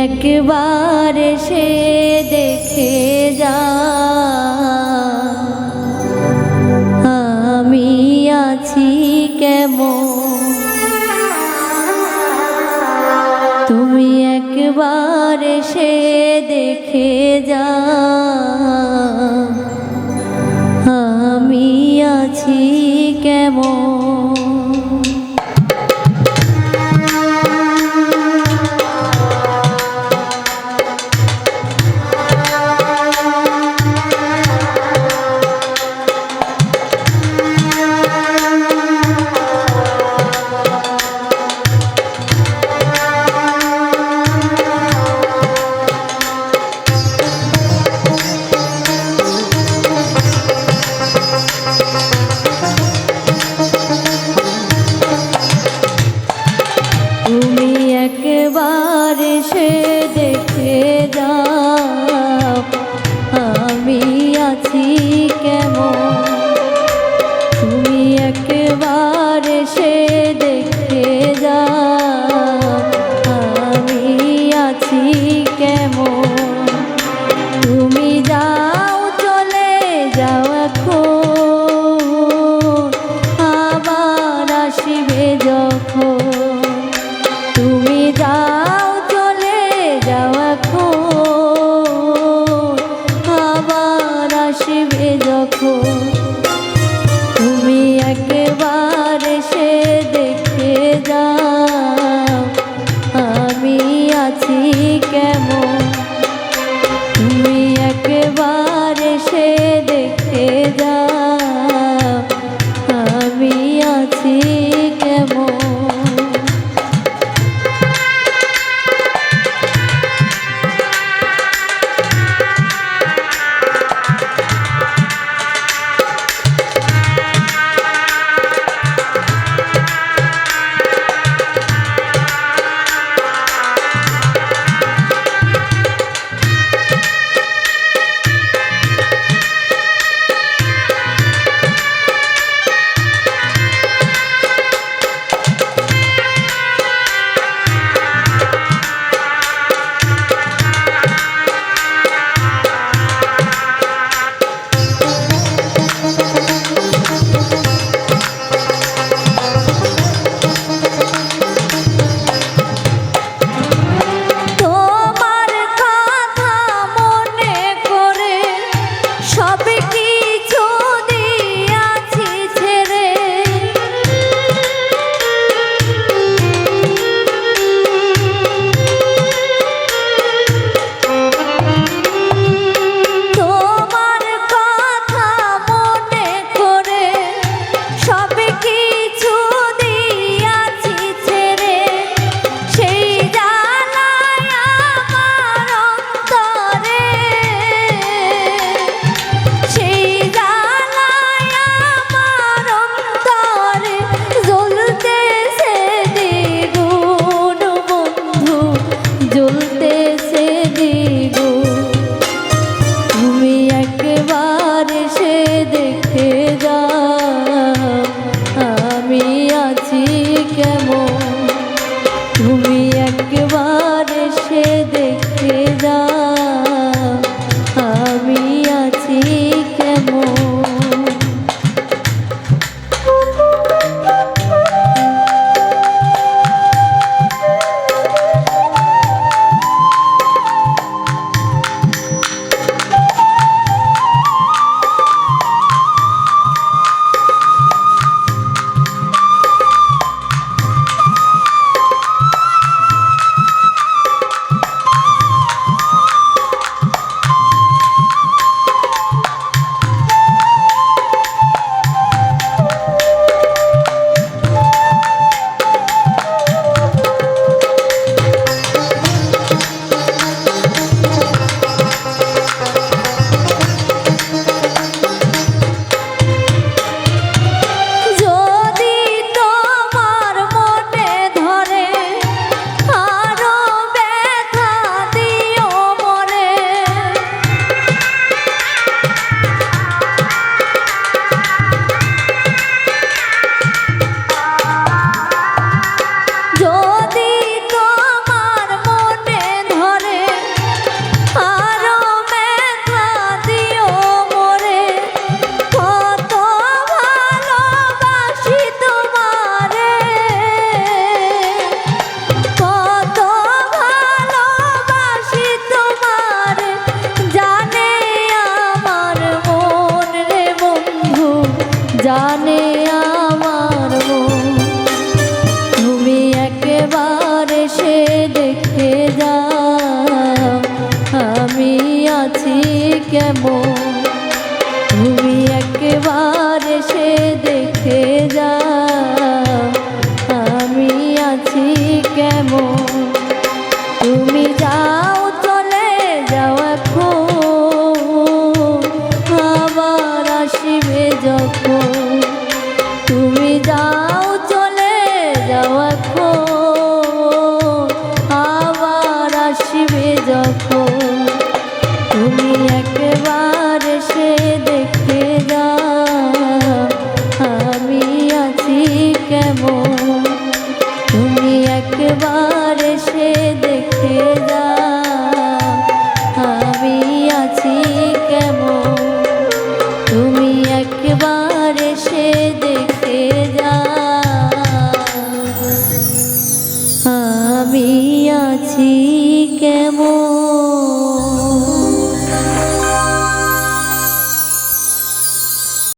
একবার এসে দেখে যা আমি আছি কেমন। তুমি একবার এসে দেখে যা আমি আছি কেমন। তুমি একবার এসে দেখে যাও আমি আছি কেমন। তুমি একবার এসে দেখে যাও আমি আছি কেমন। তুমি যাও চলে যাও এখন আবার আসবে যখন। তুমি যাও চলে কেমন তুমি একবার এসে দেখে যাও আমি আছি কেমন তুমি যাও চলে যাও এখন আবার আসিবে যখন তুমি যাও চলে যাও এখন আবার আসিবে যখন তুমি একবার এসে দেখে যাও আমি আছি কেমন তুমি একবার এসে দেখে যাও আমি আছি কেমন তুমি একবার এসে দেখে যাও আমি আছি কেমন।